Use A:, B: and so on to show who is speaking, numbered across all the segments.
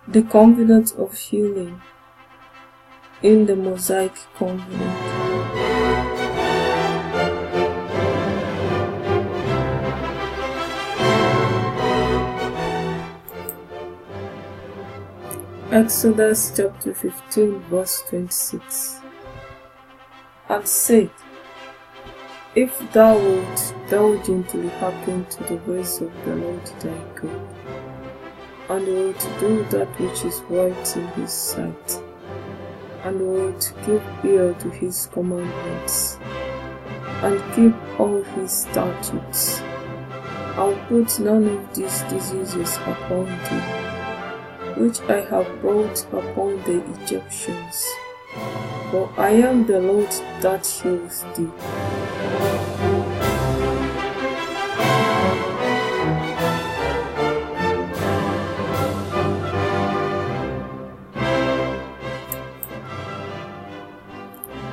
A: The Convenant of healing in the Mosaic Convenant. Exodus chapter 15 verse 26. And said, If thou wilt diligently hearken to the voice of the Lord thy God, and wilt do that which is right in his sight, and wilt give ear to his commandments, and keep all his statutes, I will put none of these diseases upon thee, which I have brought upon the Egyptians, for I am the Lord that heals thee.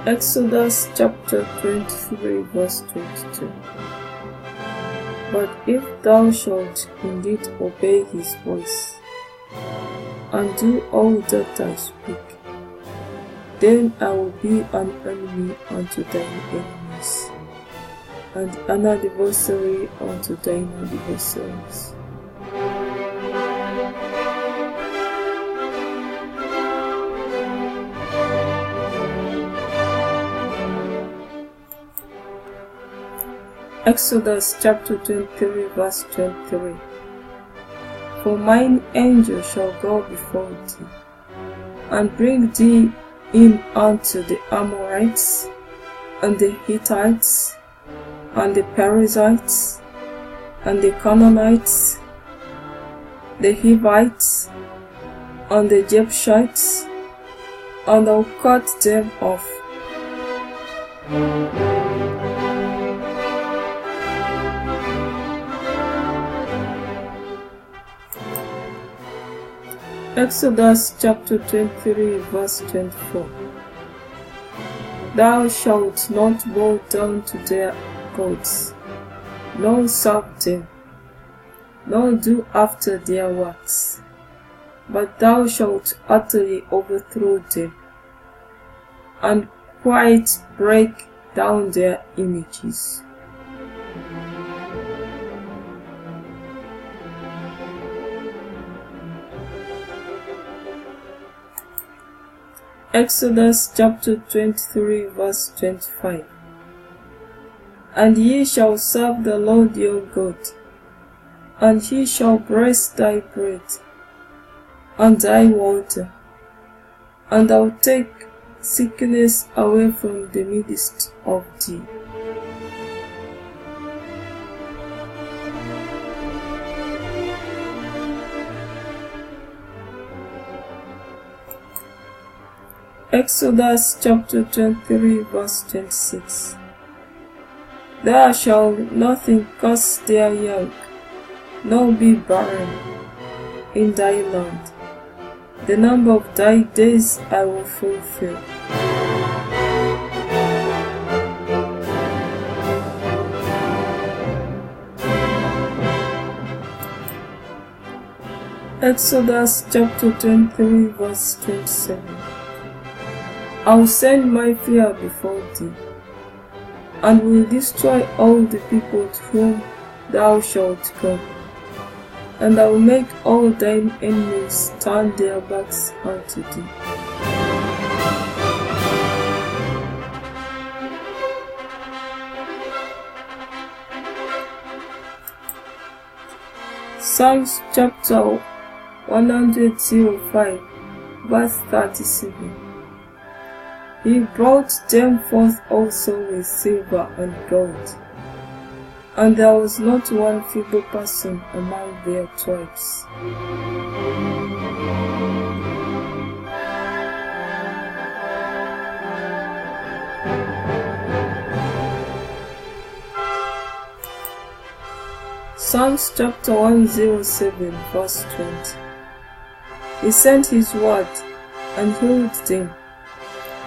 A: Exodus chapter 23 verse 22. But if thou shalt indeed obey his voice, and do all that I speak, then I will be an enemy unto thine enemies, and an adversary unto thine adversaries. Exodus chapter 23 verse 23. For mine angel shall go before thee, and bring thee in unto the Amorites, and the Hittites, and the Perizzites, and the Canaanites, the Hivites, and the Jebusites, and thou cut them off. Exodus chapter 23 verse 24. Thou shalt not bow down to their gods, nor serve them, nor do after their works, but thou shalt utterly overthrow them, and quite break down their images. Exodus chapter 23 verse 25. And ye shall serve the Lord your God, and he shall bless thy bread, and thy water, and I'll take sickness away from the midst of thee. Exodus chapter 23 verse 26. Thou shalt nothing curse their young, nor be barren in thy land. The number of thy days I will fulfill. Exodus chapter 23 verse 27. I will send my fear before thee, and will destroy all the people to whom thou shalt come, and I will make all thine enemies turn their backs unto thee. Psalms chapter 105 verse 37. He brought them forth also with silver and gold, and there was not one feeble person among their tribes. Psalms chapter 107 verse 20. He sent his word and healed them,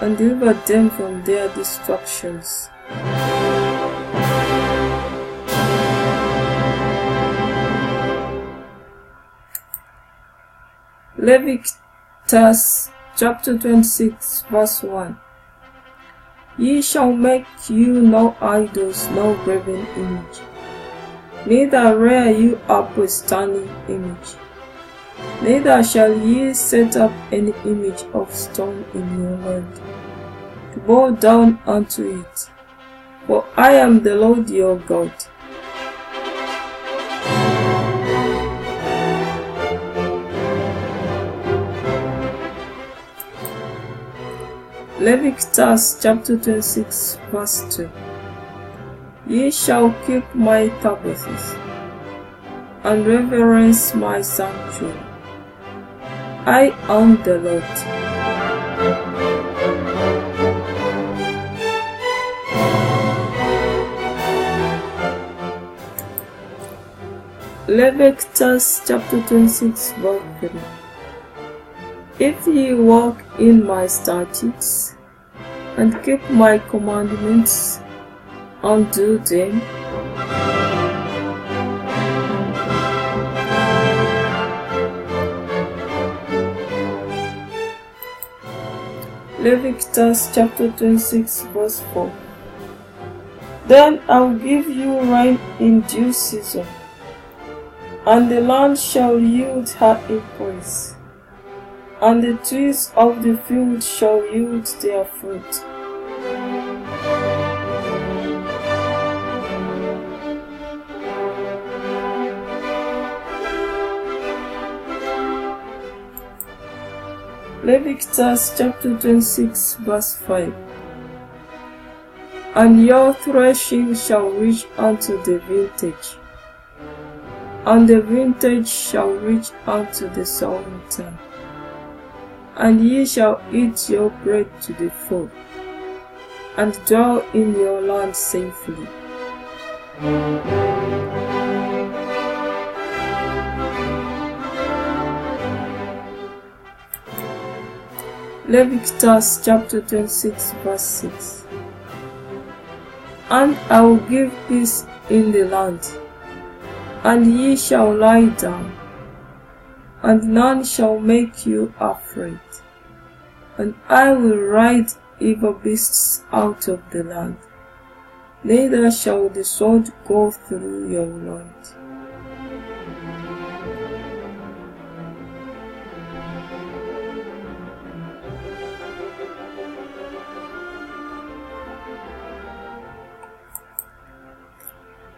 A: and delivered them from their destructions. Leviticus chapter 26 verse 1. Ye shall make you no idols, no graven image, neither rear you up a standing image, neither shall ye set up any image of stone in your land, to bow down unto it, for I am the Lord your God. Leviticus chapter 26 verse 2. Ye shall keep my Sabbaths, and reverence my sanctuary. I am the Lord. Leviticus chapter 26 verse 3. If ye walk in my statutes, and keep my commandments, and do them, Leviticus chapter 26 verse 4. Then I'll give you rain in due season, and the land shall yield her increase, and the trees of the field shall yield their fruit. Leviticus chapter 26 verse 5. And your threshing shall reach unto the vintage, and the vintage shall reach unto the sowing time. And ye shall eat your bread to the full, and dwell in your land safely. Leviticus chapter 26 verse 6. And I will give peace in the land, and ye shall lie down, and none shall make you afraid. And I will ride evil beasts out of the land, neither shall the sword go through your land.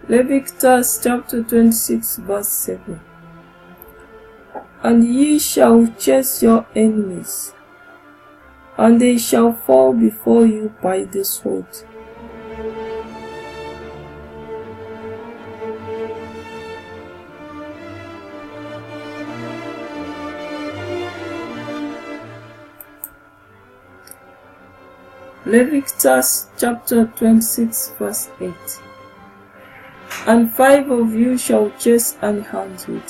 A: Leviticus chapter 26 verse 7. And ye shall chase your enemies, and they shall fall before you by the sword. Leviticus chapter 26 verse 8. And 5 of you shall chase 100,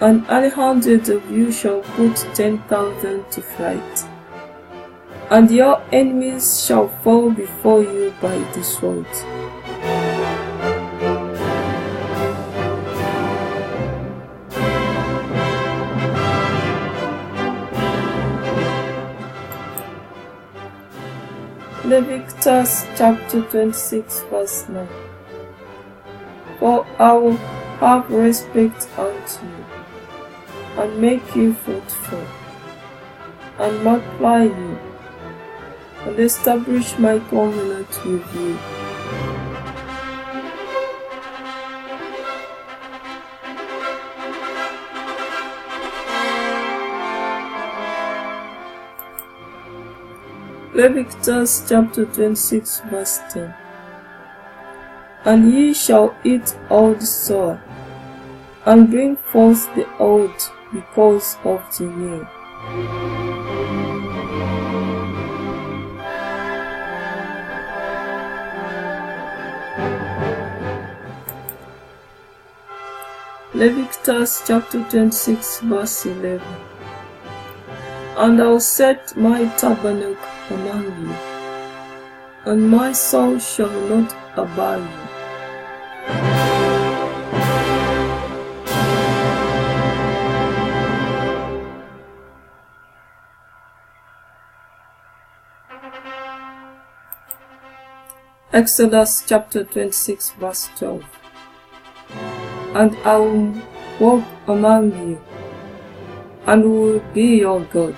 A: and 100 of you shall put 10,000 to flight, and your enemies shall fall before you by the sword. Leviticus chapter 26 verse 9. For I will have respect unto you, and make you fruitful, and multiply you, and establish my covenant with you. Leviticus chapter 26 verse 10. And ye shall eat old soil, and bring forth the old because of the new. Leviticus chapter 26 verse 11. And I'll set my tabernacle among you, and my soul shall not abhor you. Exodus chapter 26 verse 12. And I will walk among you, and will be your God,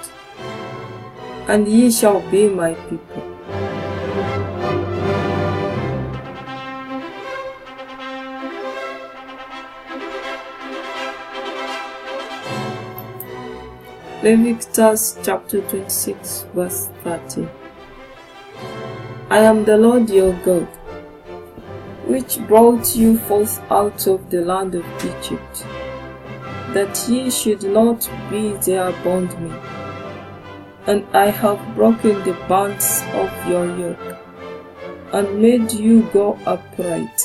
A: and ye shall be my people. Leviticus chapter 26 verse 13. I am the Lord your God, which brought you forth out of the land of Egypt, that ye should not be their bondmen. And I have broken the bands of your yoke, and made you go upright.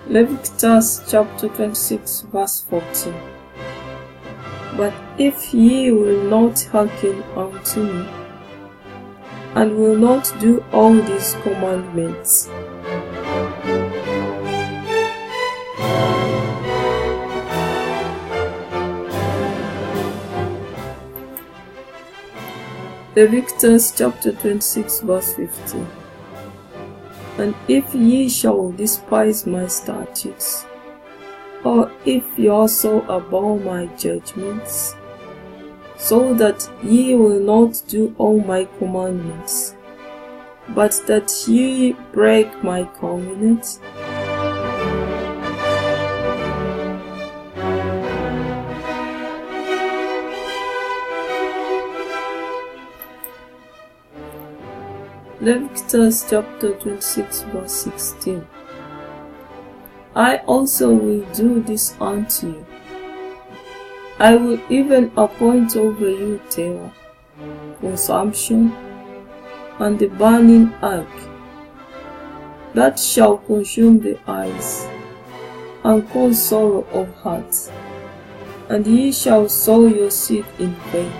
A: Leviticus chapter 26 verse 14. But if ye will not hearken unto me, and will not do all these commandments, Leviticus chapter 26 verse 15. And if ye shall despise my statutes, or if ye also abhor my judgements, so that ye will not do all my commandments, but that ye break my covenant, Leviticus chapter 26 verse 16. I also will do this unto you. I will even appoint over you terror, consumption, and the burning ark, that shall consume the eyes, and cause sorrow of heart. And ye shall sow your seed in vain,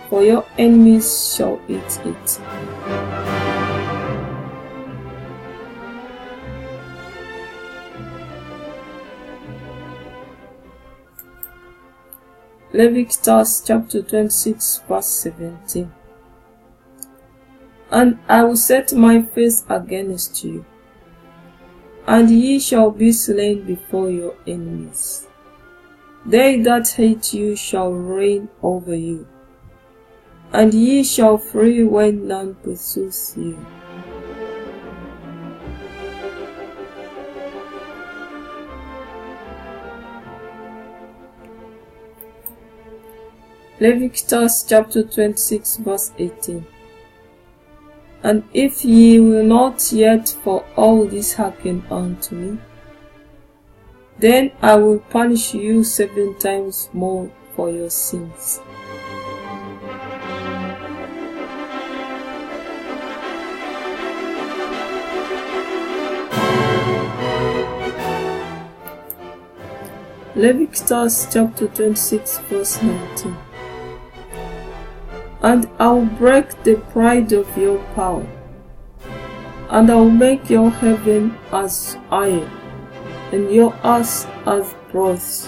A: for your enemies shall eat it. Leviticus chapter 26 verse 17. And I will set my face against you, and ye shall be slain before your enemies. They that hate you shall reign over you, and ye shall flee when none pursues you. Leviticus chapter 26 verse 18. And if ye will not yet for all this hearken unto me, then I will punish you 7 times more for your sins. Leviticus chapter 26 verse 19. And I will break the pride of your power, and I will make your heaven as iron, and your earth as brass.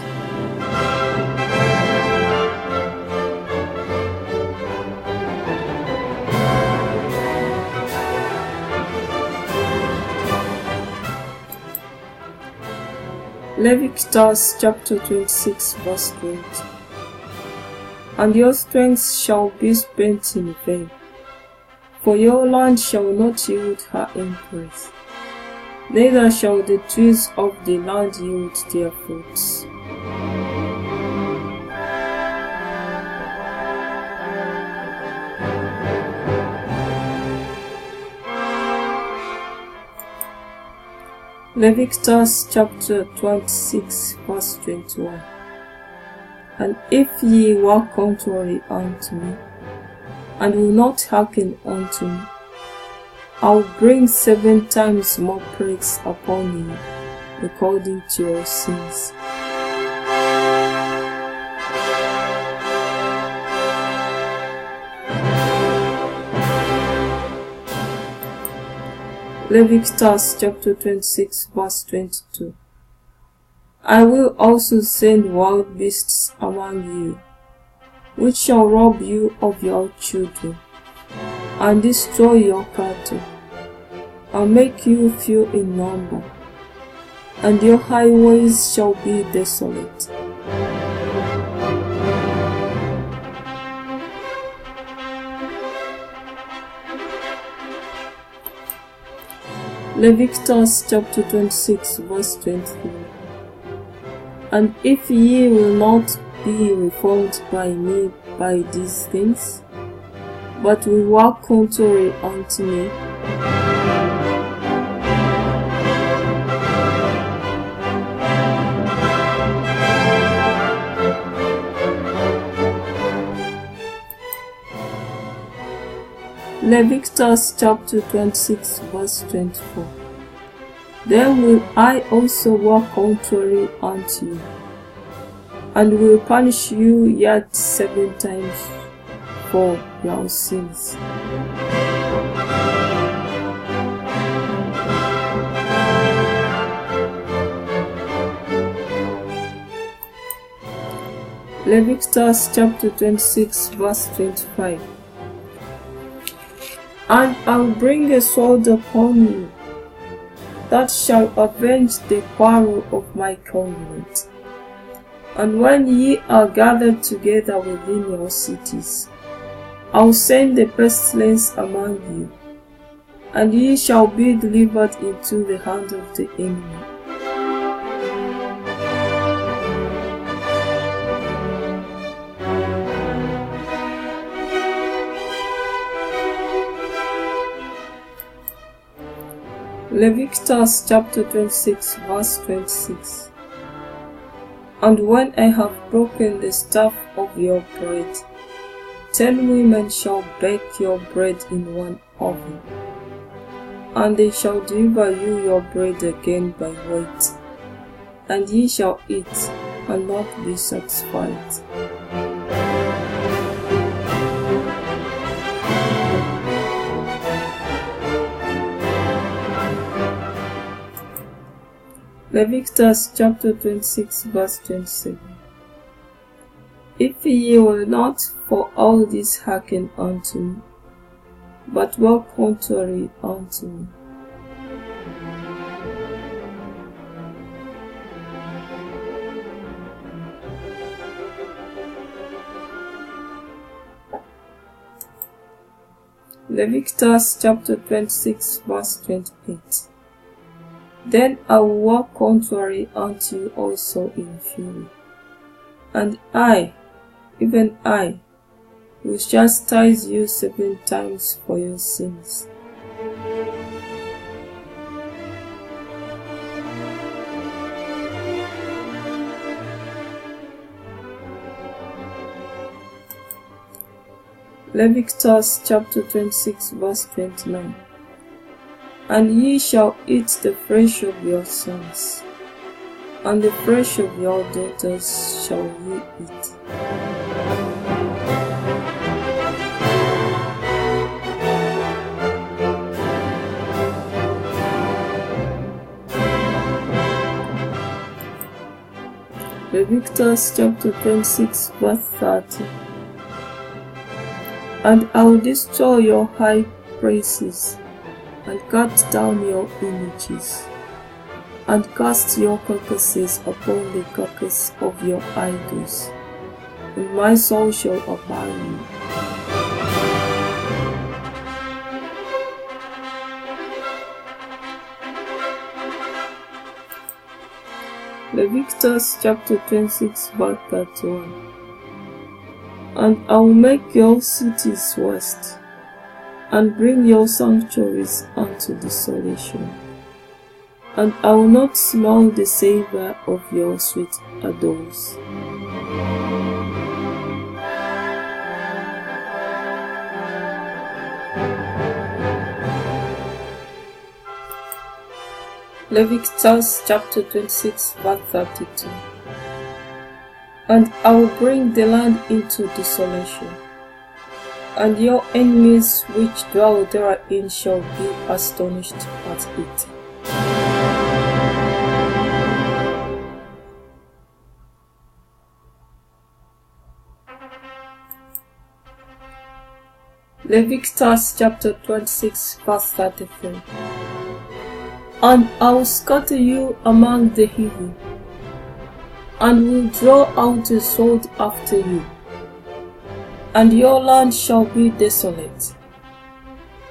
A: Leviticus chapter 26 verse 20. And your strength shall be spent in vain, for your land shall not yield her increase, neither shall the trees of the land yield their fruits. Leviticus chapter 26 verse 21. And if ye walk contrary unto me, and will not hearken unto me, I will bring 7 times more plagues upon you, according to your sins. Leviticus chapter 26 verse 22. I will also send wild beasts among you, which shall rob you of your children, and destroy your cattle, and make you few in number, and your highways shall be desolate. Leviticus chapter 26 verse 23. And if ye will not be reformed by me by these things, but will walk contrary unto me, Leviticus chapter 26 verse 24. Then will I also walk contrary unto you, and will punish you yet 7 times for your sins. Leviticus chapter 26 verse 25. And I will bring a sword upon you, that shall avenge the quarrel of my covenant. And when ye are gathered together within your cities, I will send a pestilence among you, and ye shall be delivered into the hand of the enemy. Leviticus chapter 26 verse 26. And when I have broken the staff of your bread, 10 women shall bake your bread in one oven, and they shall deliver you your bread again by weight, and ye shall eat and not be satisfied. Leviticus chapter 26 verse 27. If ye will not for all this hearken unto me, but walk contrary unto me. Leviticus chapter 26 verse 28. Then I will walk contrary unto you also in fury, and I, even I, will chastise you 7 times for your sins. Leviticus chapter 26 verse 29. And ye shall eat the flesh of your sons, and the flesh of your daughters shall ye eat. Leviticus chapter 26 verse 30. And I will destroy your high places, and cut down your images, and cast your carcasses upon the carcass of your idols, and my soul shall abhor you. Leviticus chapter 26 verse 31. And I will make your cities waste, and bring your sanctuaries unto desolation, and I will not smell the savour of your sweet adults. Leviticus chapter 26 verse 32. And I will bring the land into desolation, and your enemies which dwell therein shall be astonished at it. Leviticus chapter 26 verse 33. And I will scatter you among the heathen, and will draw out a sword after you, and your land shall be desolate,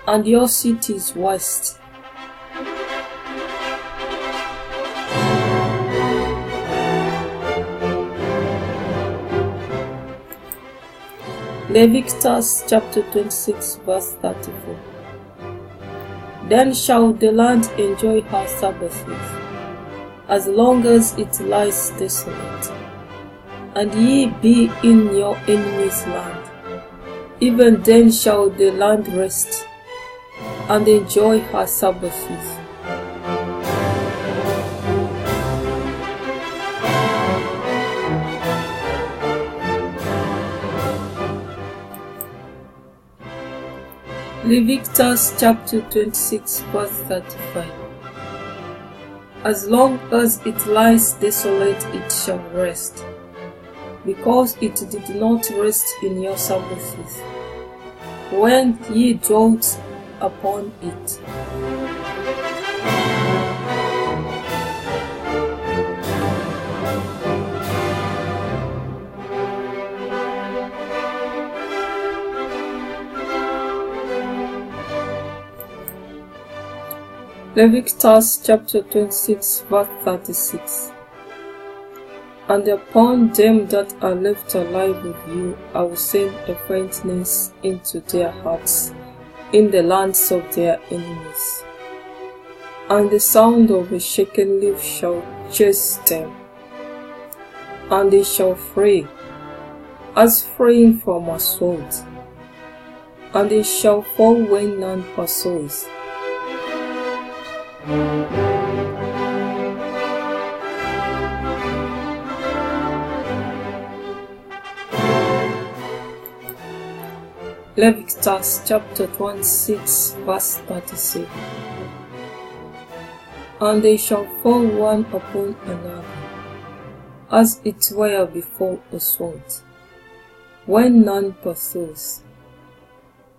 A: and your cities waste. Leviticus chapter 26 verse 34. Then shall the land enjoy her Sabbaths, as long as it lies desolate, and ye be in your enemy's land. Even then shall the land rest, and enjoy her Sabbaths. Leviticus chapter 26 verse 35. As long as it lies desolate it shall rest, because it did not rest in your Sabbaths, when ye dwelt upon it. Leviticus chapter 26 verse 36. And upon them that are left alive of you I will send a faintness into their hearts in the lands of their enemies, and the sound of a shaken leaf shall chase them, and they shall flee, as fleeing from a sword, and they shall fall when none pursues. Leviticus chapter 26 verse 37. And they shall fall one upon another, as it were before a sword, when none pursues,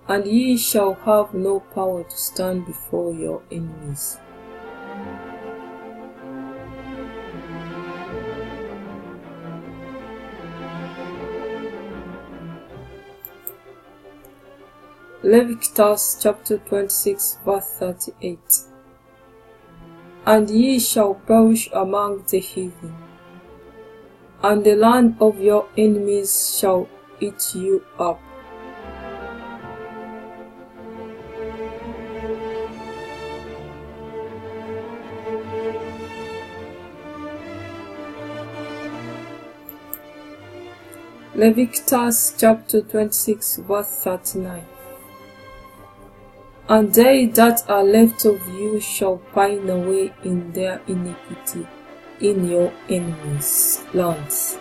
A: and ye shall have no power to stand before your enemies. Leviticus chapter 26 verse 38. And ye shall perish among the heathen, and the land of your enemies shall eat you up. Leviticus chapter 26 verse 39. And they that are left of you shall pine away in their iniquity in your enemies' lands,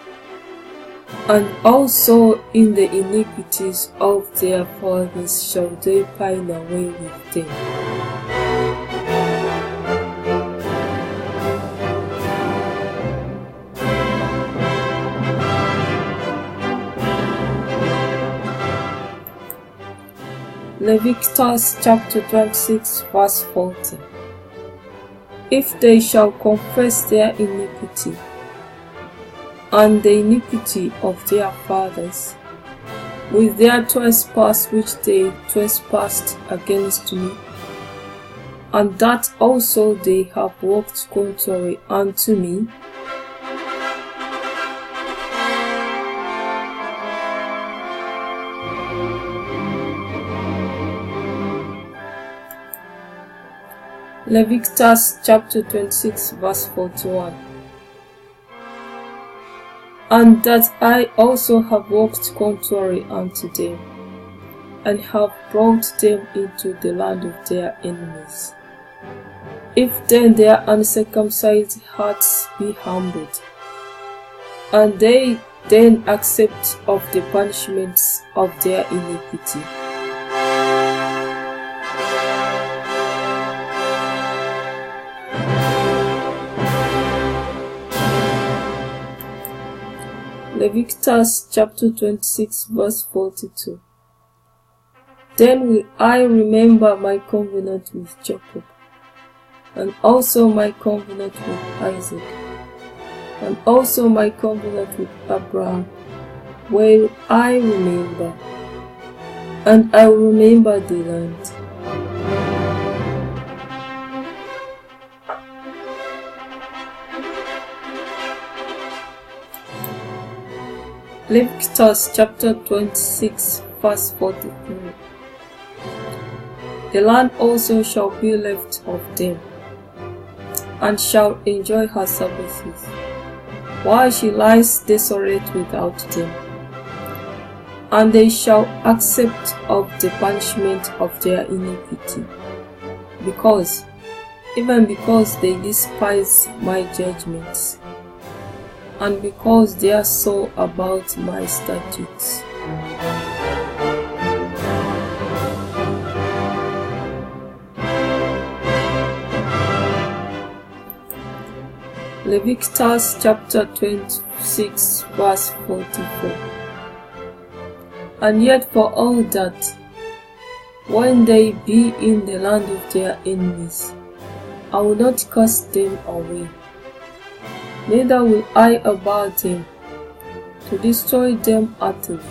A: and also in the iniquities of their fathers shall they pine away with them. Leviticus chapter 26 verse 40. If they shall confess their iniquity, and the iniquity of their fathers, with their trespass which they trespassed against me, and that also they have walked contrary unto me, Leviticus chapter 26 verse 41. And that I also have walked contrary unto them, and have brought them into the land of their enemies. If then their uncircumcised hearts be humbled, and they then accept of the punishments of their iniquity, Leviticus chapter 26 verse 42. Then will I remember my covenant with Jacob, and also my covenant with Isaac, and also my covenant with Abraham, will I remember, and I will remember the land. Leviticus chapter 26 verse 43. The land also shall be left of them, and shall enjoy her Sabbaths, while she lies desolate without them. And they shall accept of the punishment of their iniquity, even because they despise my judgments, and because they are so about my statutes. Leviticus chapter 26 verse 44. And yet for all that, when they be in the land of their enemies, I will not cast them away, neither will I abhor them, to destroy them utterly,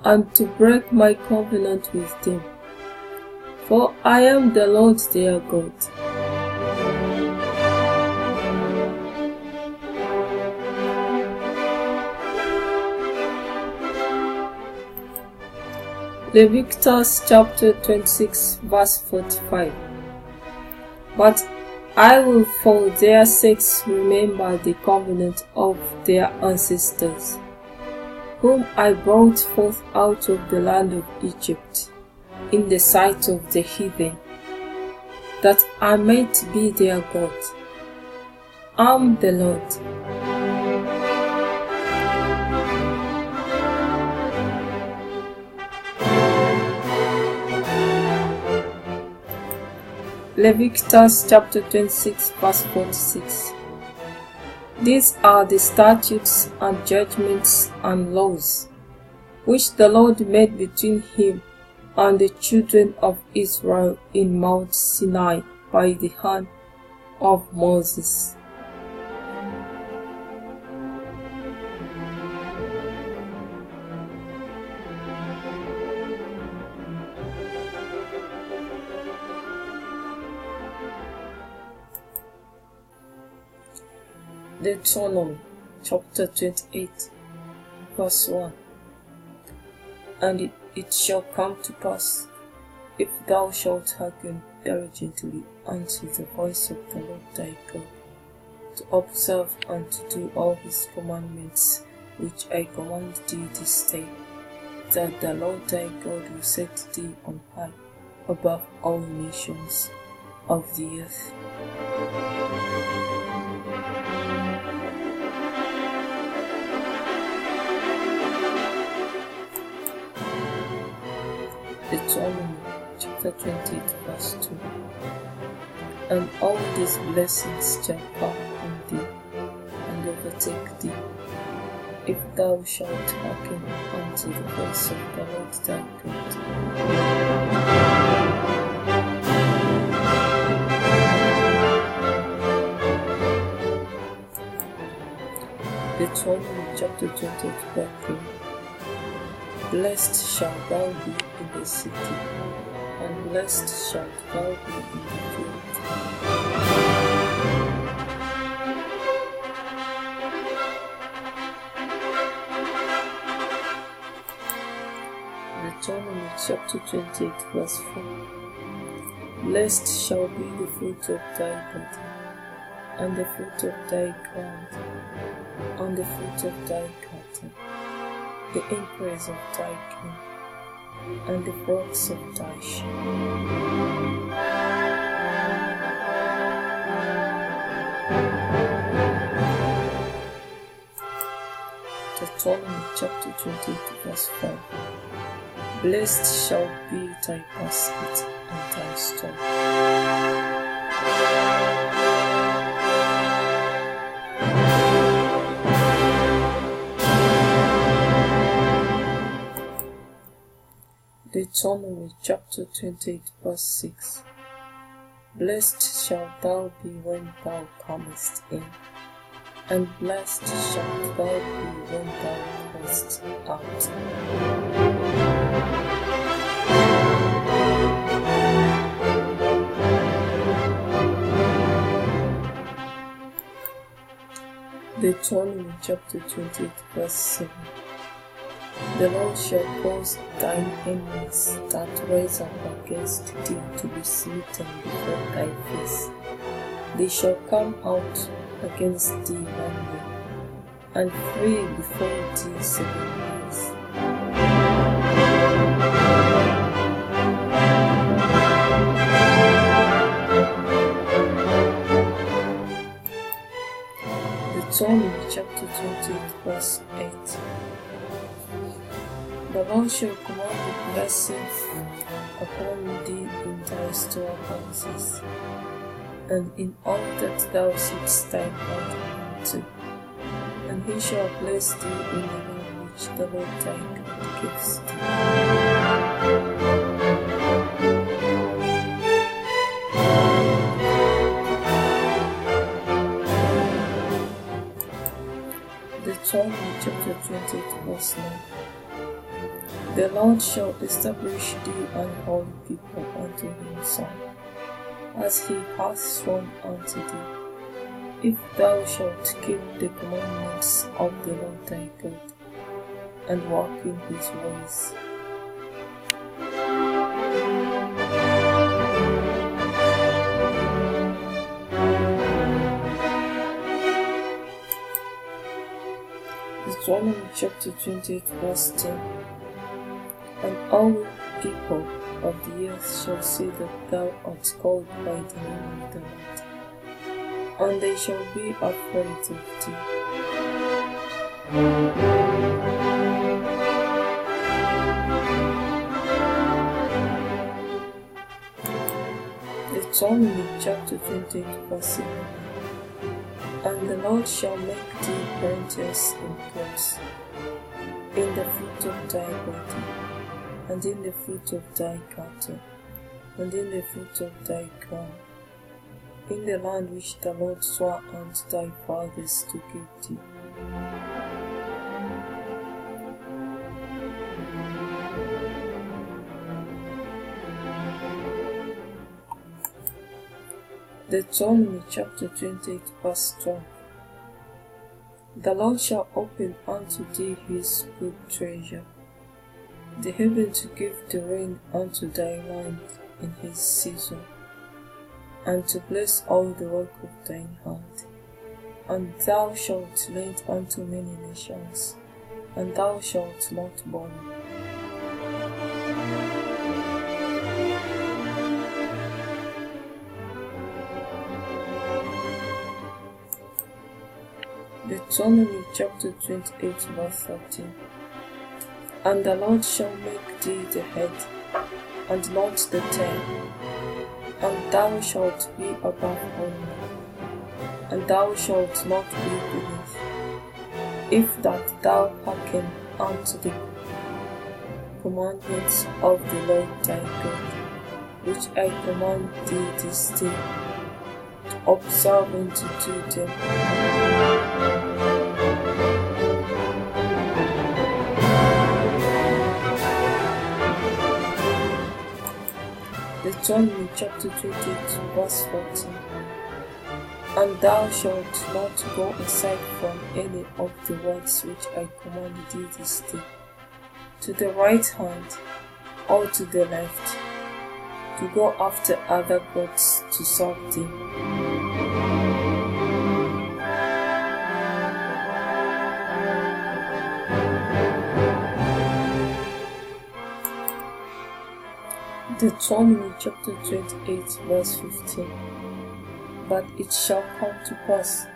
A: and to break my covenant with them. For I am the Lord their God. Leviticus chapter 26 verse 45. But I will for their sakes remember the covenant of their ancestors, whom I brought forth out of the land of Egypt, in the sight of the heathen, that I might be their God. I am the Lord. Leviticus chapter 26 verse 46. These are the statutes and judgments and laws, which the Lord made between him and the children of Israel in Mount Sinai by the hand of Moses. Deut chapter 28 verse 1. And it shall come to pass, if thou shalt hearken diligently unto the voice of the Lord thy God, to observe and to do all his commandments which I command thee this day, that the Lord thy God will set thee on high above all nations of the earth. Deuteronomy chapter 28 verse 2. And all these blessings shall come on thee, and overtake thee, if thou shalt hearken unto the voice of the Lord thy God. Deuteronomy chapter 28 verse 3. Blessed shalt thou be in the city, and blessed shalt thou be in the field. Deuteronomy chapter 28 verse 4. Blessed shall be the fruit of thy body, and the fruit of thy ground, and the fruit of thy cattle, the increase of thy king, and the flocks of thy sheep. Deuteronomy chapter 28 verse 5. Blessed shall be thy basket and thy store. Deuteronomy chapter 28 verse 6. Blessed shalt thou be when thou comest in, and blessed shalt thou be when thou goest out. Deuteronomy chapter 28 verse 7. The Lord shall cause thine enemies that rise up against thee to be smitten before thy face. They shall come out against thee one way, and flee before thee 7 ways. Deuteronomy chapter 28 verse 8. The Lord shall command the blessing upon thee in thy storehouses, and in all that thou settest thy hand unto, and he shall bless thee in the land which the Lord thy God gives thee. Deuteronomy chapter 28 verse 9. The Lord shall establish thee an holy people unto himself, as he hath sworn unto thee, if thou shalt keep the commandments of the Lord thy God, and walk in his ways. Deuteronomy chapter 28 verse 10. And all people of the earth shall see that thou art called by the name of the Lord, and they shall be afraid of thee. Deuteronomy chapter 28 verse 11. And the Lord shall make thee plenteous in goods, in the fruit of thy body, and in the fruit of thy cattle, and in the fruit of thy ground, in the land which the Lord swore unto thy fathers to give thee. Deuteronomy chapter 28 verse 12. The Lord shall open unto thee his good treasure, the heaven to give the rain unto thy land in his season, and to bless all the work of thine hand. And thou shalt lend unto many nations, and thou shalt not borrow. Deuteronomy chapter 28 verse 13. And the Lord shall make thee the head, and not the tail, and thou shalt be above only, and thou shalt not be beneath, if that thou hearken unto the commandments of the Lord thy God, which I command thee this day, to observe and to do them. Deuteronomy chapter 28 verse 14. And thou shalt not go aside from any of the words which I command thee this day, to the right hand or to the left, to go after other gods to serve them. Deuteronomy chapter 28 verse 15. But it shall come to pass,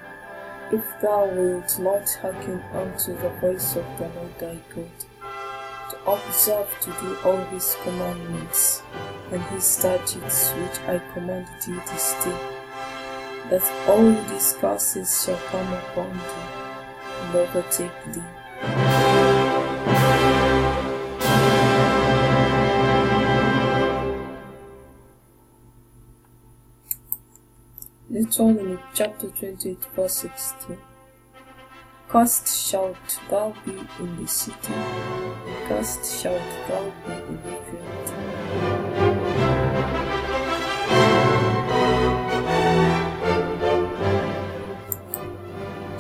A: if thou wilt not hearken unto the voice of the Lord thy God, to observe to do all his commandments and his statutes which I command thee this day, that all these curses shall come upon thee and overtake thee. Deuteronomy chapter 28 verse 16. Cursed shalt thou be in the city, and cursed shalt thou be in the field.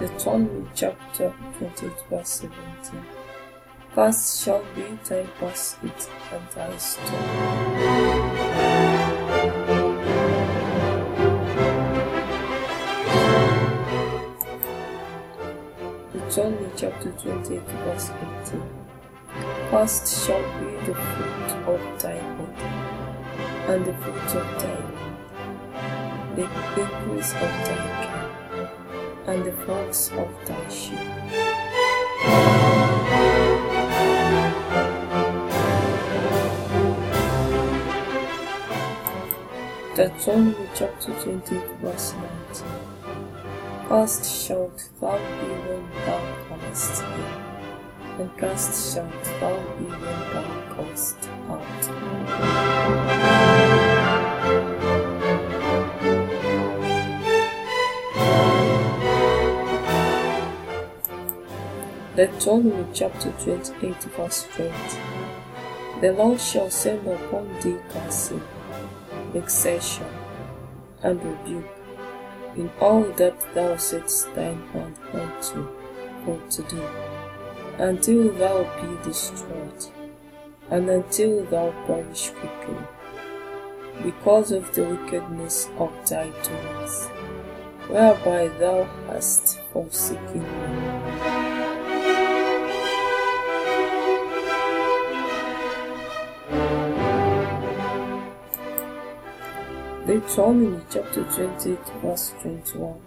A: Deuteronomy chapter 28 verse 17. Cursed shall be thy basket and thy store. Deuteronomy chapter 28 verse 18. Cursed shall be the fruit of thy body, and the fruit of thy land, the increase of thy cattle, and the flocks of thy sheep. Deuteronomy chapter 28 verse 19. Cursed shalt thou be when thou comest in, and cursed shalt thou be when thou goest out. Deuteronomy chapter 28 verse 20. The Lord shall send upon thee cursing, vexation, and rebuke, in all that thou settest thine hand unto for to do, until thou be destroyed, and until thou perish quickly, because of the wickedness of thy doings, whereby thou hast forsaken me. Deuteronomy chapter 28 verse 21.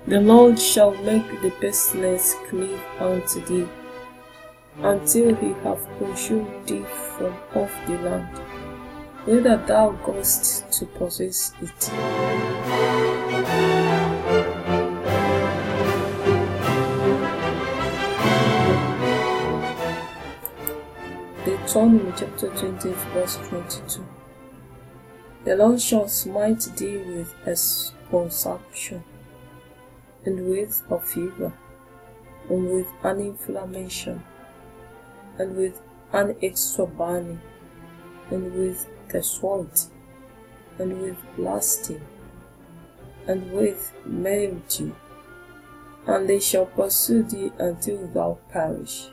A: The Lord shall make the pestilence cleave unto thee, until he have consumed thee from off the land, whither thou goest to possess it. Deuteronomy chapter 28 verse 22. The Lord shall smite thee with a consumption, and with a fever, and with an inflammation, and with an extra burning, and with the sword, and with blasting, and with mildew, and they shall pursue thee until thou perish.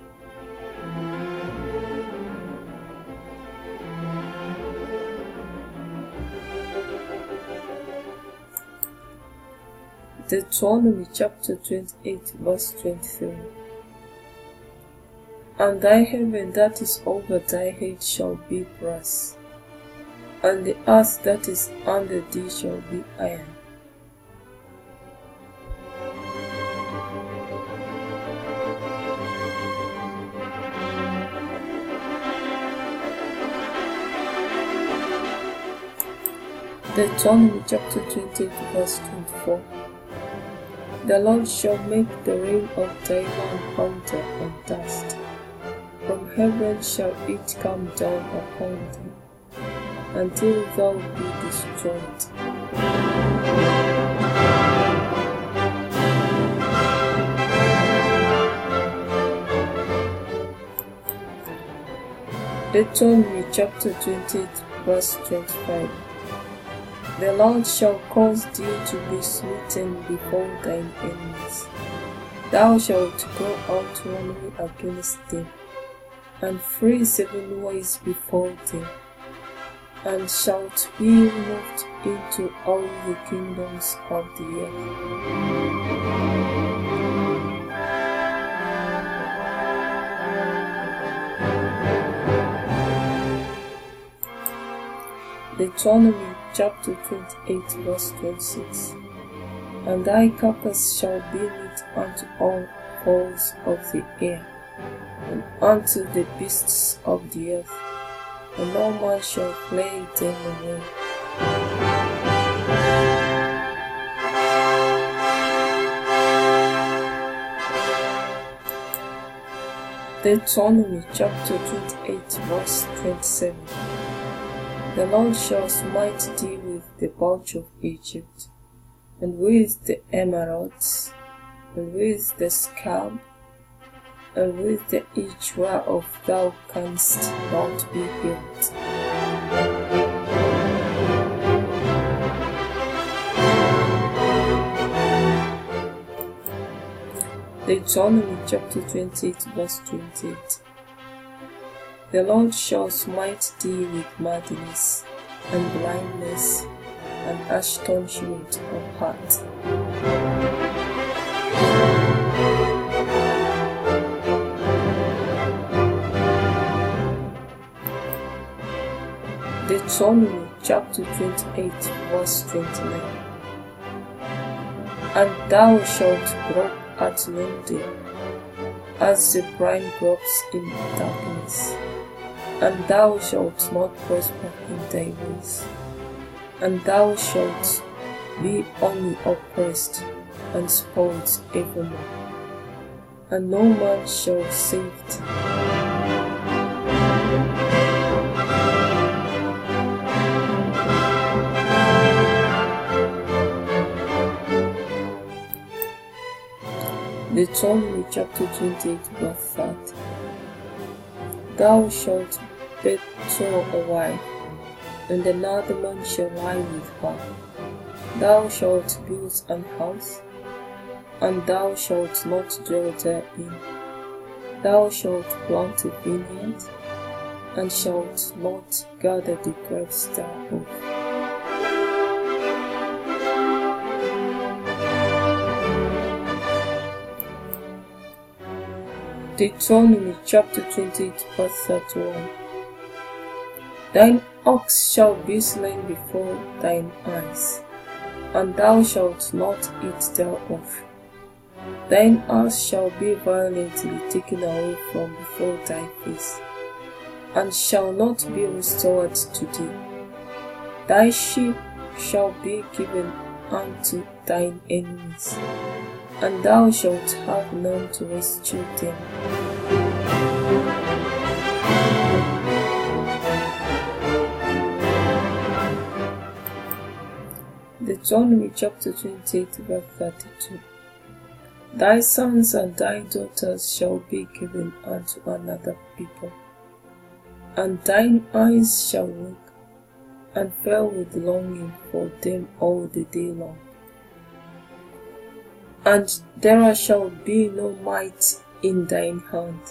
A: Deuteronomy chapter 28 verse 23. And thy heaven that is over thy head shall be brass, and the earth that is under thee shall be iron. Deuteronomy chapter 28 verse 24. The Lord shall make the rain of thy land thunder and dust. From heaven shall it come down upon thee, until thou be destroyed. Deuteronomy chapter 28 verse 25. The Lord shall cause thee to be smitten before thine enemies. Thou shalt go out one way against them, and flee 7 ways before them, and shalt be removed into all the kingdoms of the earth. Deuteronomy chapter 28 verse 26. And thy carcass shall be meat unto all fowls of the air, and unto the beasts of the earth, and no man shall flay them away. Deuteronomy chapter 28 verse 27. The Lord shall smite thee with with the pouch of Egypt, and with the emeralds, and with the scab, and with the edge whereof thou canst not be healed. Deuteronomy chapter 28 verse 28. The Lord shall smite thee with madness, and blindness, and astonishment of heart. Deuteronomy chapter 28 verse 29. And thou shalt grope at noonday, as the bright gropes in darkness, and thou shalt not prosper in thy ways, and thou shalt be only oppressed and spoiled evermore, and no man shall save thee. Deuteronomy chapter 28 verse 30. Thou shalt betroth a wife, and another man shall lie with her. Thou shalt build an house, and thou shalt not dwell therein. Thou shalt plant a vineyard, and shalt not gather the grapes thereof. Deuteronomy chapter 28 verse 31. Thine ox shall be slain before thine eyes, and thou shalt not eat thereof. Thine ass shall be violently taken away from before thy face, and shall not be restored to thee. Thy sheep shall be given unto thine enemies, and thou shalt have none to rescue them. Deuteronomy chapter 28 verse 32. Thy sons and thy daughters shall be given unto another people, and thine eyes shall look and fail with longing for them all the day long. And there shall be no might in thine hand.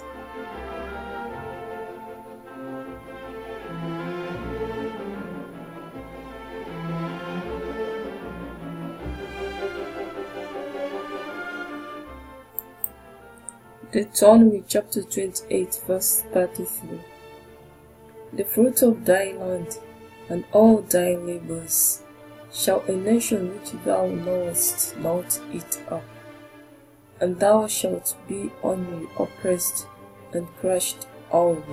A: Deuteronomy chapter 28 verse 33. The fruit of thy land and all thy labors shall a nation which thou knowest not eat up, and thou shalt be only oppressed and crushed always.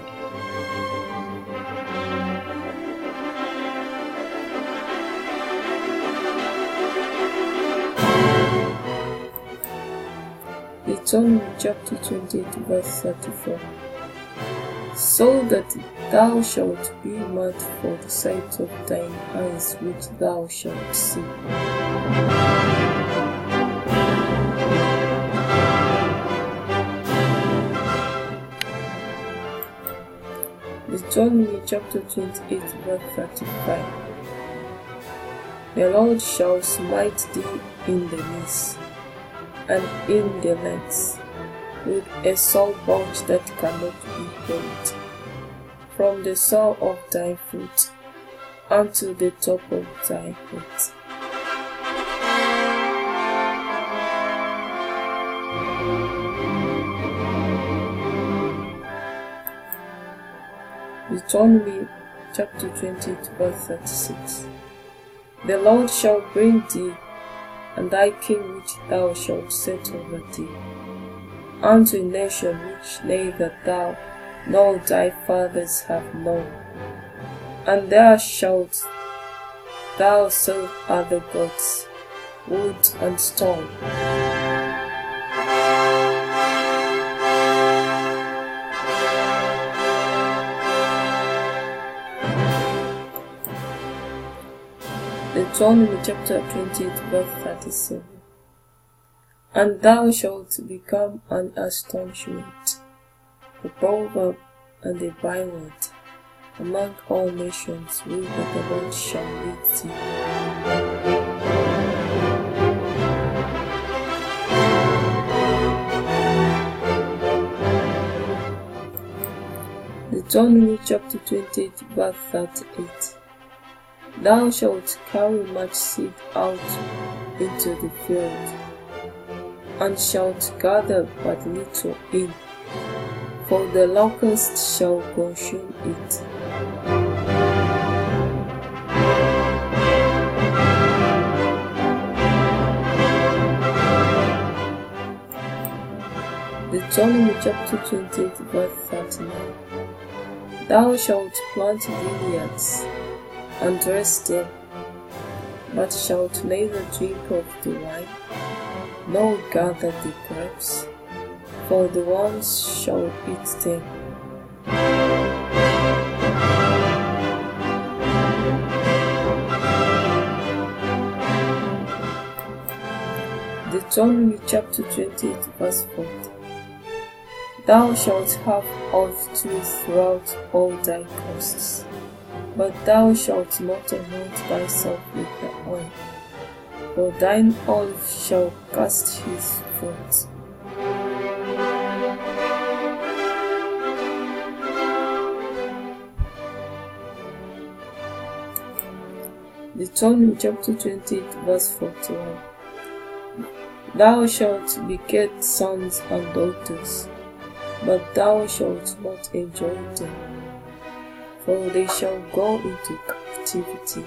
A: Deuteronomy chapter 28 verse 34. So that thou shalt be mad for the sight of thine eyes which thou shalt see. Deuteronomy chapter 28 verse 35. The Lord shall smite thee in the knees, and in the legs, with a sore bulge that cannot be healed, from the sole of thy foot unto the top of thy head. Deuteronomy chapter 28 verse 36. The Lord shall bring thee, and thy king which thou shalt set over thee, unto a nation which neither thou nor thy fathers have known, and there shalt thou serve other gods, wood and stone. Deuteronomy chapter 28 verse 37. And thou shalt become an astonishment, a proverb and a byword among all nations, whither the Lord shall lead thee. Deuteronomy chapter 28 verse 38. Thou shalt carry much seed out into the field, and shalt gather but little in, for the locust shall consume it. Deuteronomy chapter 28 verse 39. Thou shalt plant vineyards and dress them, but shalt neither drink of the wine, nor gather the grapes, for the worms shall eat them. Deuteronomy chapter 28 verse 40. Thou shalt have olive trees throughout all thy coasts, but thou shalt not anoint thyself with the oil, for thine olive shall cast his fruit. Deuteronomy chapter 28 verse 41. Thou shalt beget sons and daughters, but thou shalt not enjoy them, for they shall go into captivity.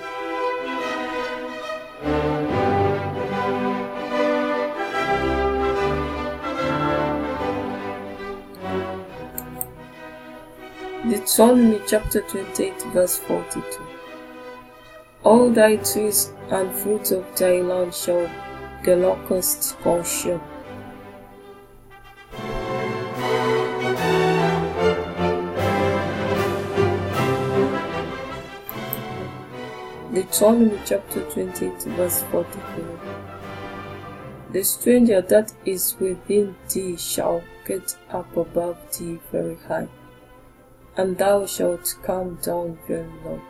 A: Deuteronomy chapter 28 verse 42. All thy trees and fruits of thy land shall the locust consume. Deuteronomy chapter 28 verse 43. The stranger that is within thee shall get up above thee very high, and thou shalt come down very low.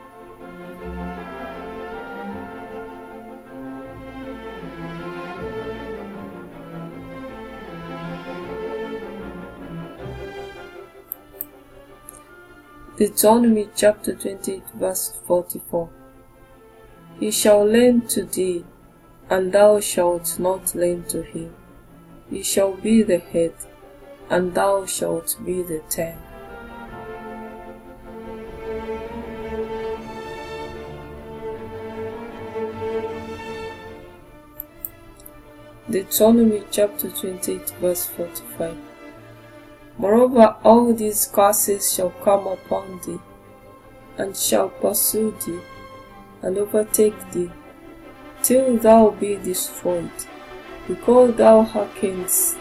A: Deuteronomy chapter 28 verse 44. He shall lend to thee, and thou shalt not lend to him. He shall be the head, and thou shalt be the tail. Deuteronomy chapter 28 verse 45. Moreover, all these curses shall come upon thee, and shall pursue thee, and overtake thee, till thou be destroyed, because thou hearkenest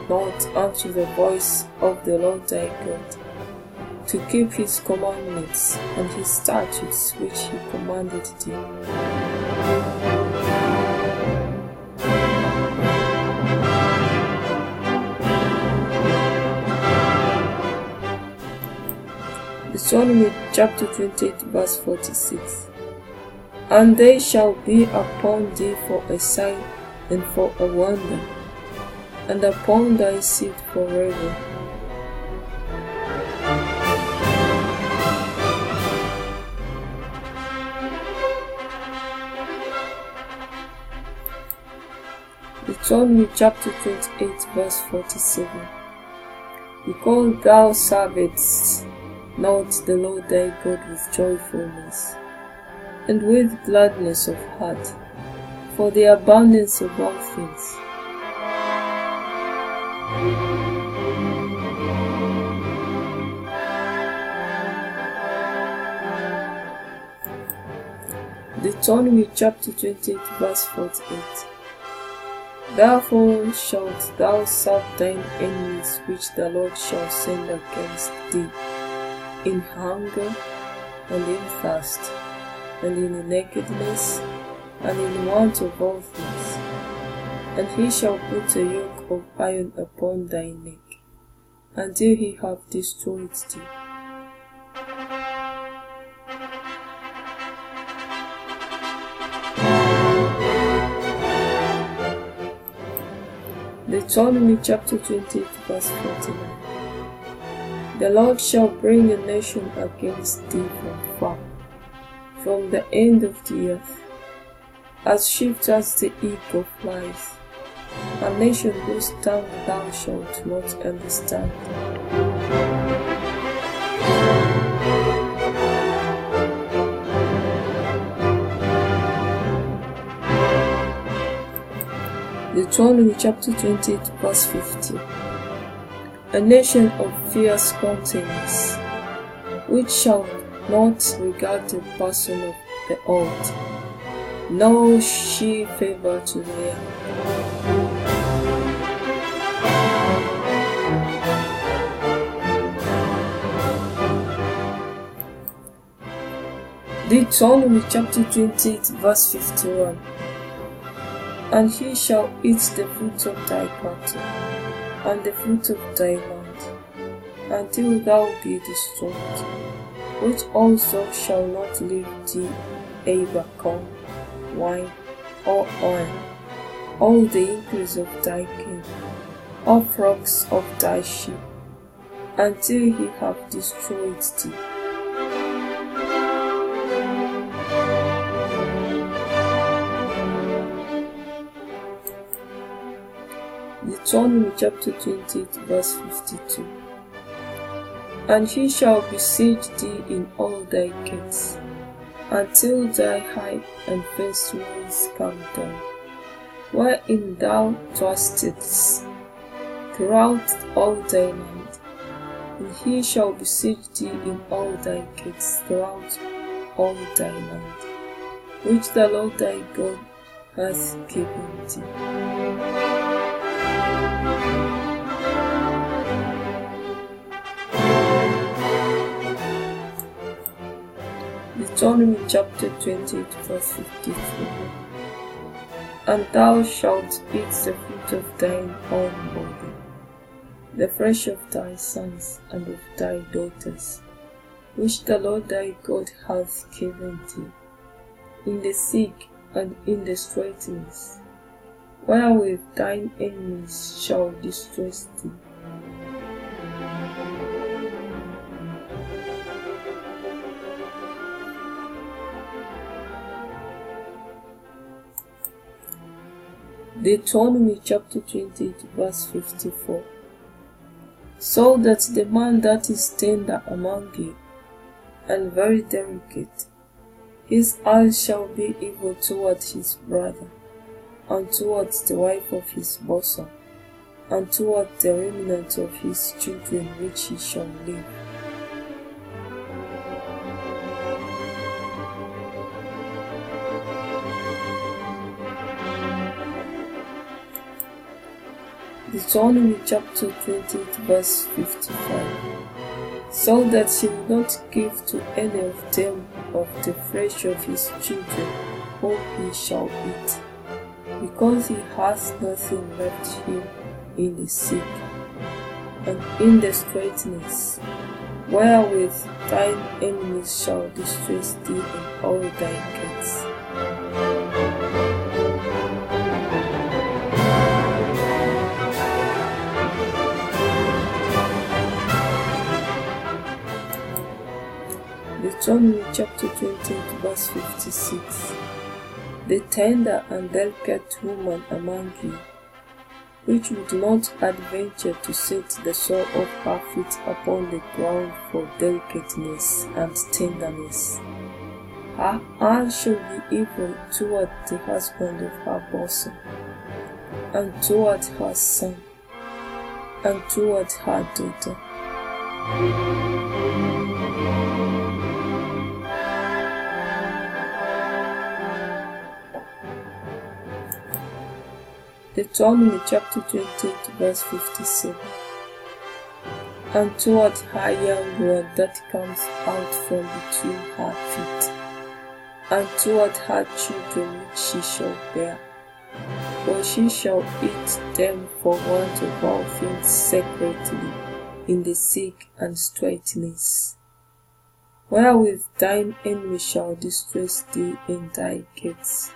A: not unto the voice of the Lord thy God, to keep his commandments and his statutes which he commanded thee. Deuteronomy chapter 28 verse 46. And they shall be upon thee for a sign and for a wonder, and upon thy seed forever. Deuteronomy chapter 28 verse 47. Because thou servest not the Lord thy God with joyfulness, and with gladness of heart, for the abundance of all things. Deuteronomy chapter 28 verse 48. Therefore shalt thou serve thine enemies which the Lord shall send against thee, in hunger and in thirst, and in nakedness, and in want of all things. And he shall put a yoke of iron upon thy neck, until he have destroyed thee. Deuteronomy chapter 28 verse 49. The Lord shall bring a nation against thee from far, from the end of the earth, as swift as the eagle flies, a nation whose tongue thou shalt not understand. Deuteronomy chapter 28 verse 50. A nation of fierce countenance, which shall not regard the person of the old, nor she favor to the young. Deuteronomy chapter 28 verse 51. And he shall eat the fruit of thy cattle, and the fruit of thy land, until thou be destroyed, which also shall not leave thee either corn, wine, or oil, all the increase of thy king, or flocks of thy sheep, until he have destroyed thee. Deuteronomy chapter 28 verse 52. And he shall besiege thee in all thy gates, until thy high and fenced walls come down, wherein thou trustedst, throughout all thy land. And he shall besiege thee in all thy gates throughout all thy land, which the Lord thy God hath given thee. Deuteronomy chapter 28 verse 53. And thou shalt eat the fruit of thine own body, the flesh of thy sons and of thy daughters, which the Lord thy God hath given thee, in the sick and in the straitness, wherewith thine enemies shall distress thee. Deuteronomy chapter 28 verse 54. So that the man that is tender among you, and very delicate, his eyes shall be evil towards his brother, and towards the wife of his bosom, and towards the remnant of his children which he shall leave. Deuteronomy chapter 28 verse 55. So that he will not give to any of them of the flesh of his children whom he shall eat, because he hath nothing left him in the sick, and in the straitness, wherewith thine enemies shall distress thee in all thy gates. Deuteronomy chapter 28 verse 56. The tender and delicate woman among you, which would not adventure to set the sole of her feet upon the ground for delicateness and tenderness, her hand shall be evil toward the husband of her bosom, and toward her son, and toward her daughter. Deuteronomy chapter 28 verse 57. And toward her young one that comes out from between her feet, and toward her children which she shall bear. For she shall eat them for want of all things secretly in the sick and straitness, wherewith thine enemy shall distress thee in thy gates.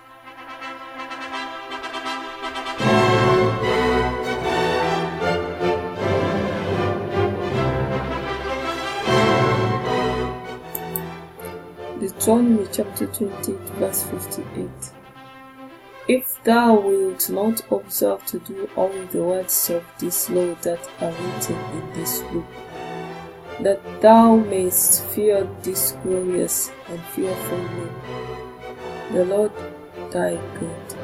A: Deuteronomy chapter 28 verse 58. If thou wilt not observe to do all the words of this law that are written in this book, that thou mayst fear this glorious and fearful name, the Lord thy God.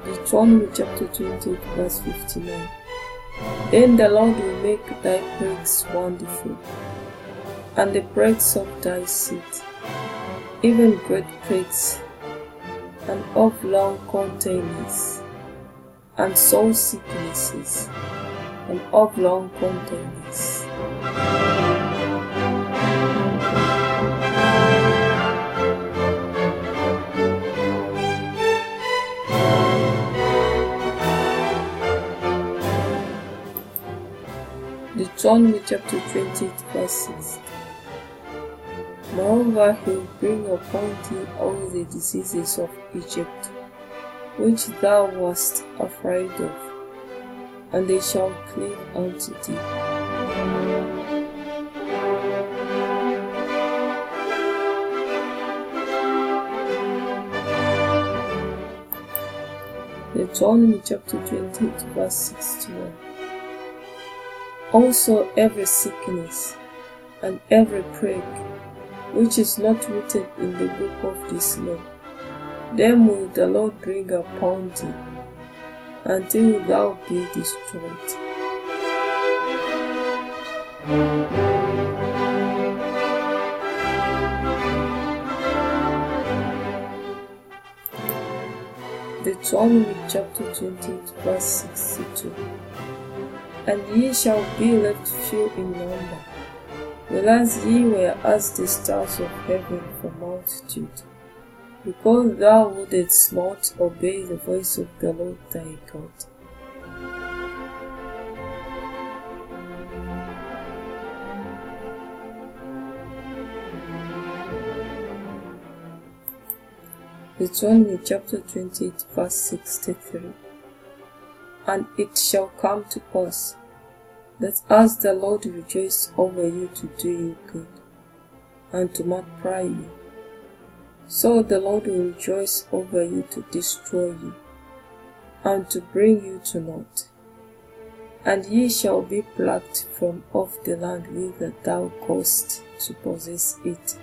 A: Deuteronomy chapter 28 verse 59. Then the Lord will make thy plagues wonderful, and the plagues of thy seed, even great plagues, and of long continuance, and soul sicknesses, and of long continuance. Deuteronomy chapter 28 verse 6. Moreover, he will bring upon thee all the diseases of Egypt, which thou wast afraid of, and they shall cleave unto thee. Deuteronomy chapter 28 verse 61. Also every sickness and every plague which is not written in the book of this law, them will the Lord bring upon thee, until thou be destroyed. Deuteronomy chapter 28 verse 62. And ye shall be left few in number, whereas ye were as the stars of heaven for multitude, because thou wouldest not obey the voice of the Lord thy God. Deuteronomy chapter 28 verse 63. And it shall come to pass, that as the Lord rejoiced over you to do you good, and to multiply you, so the Lord will rejoice over you to destroy you, and to bring you to naught. And ye shall be plucked from off the land whither thou goest to possess it.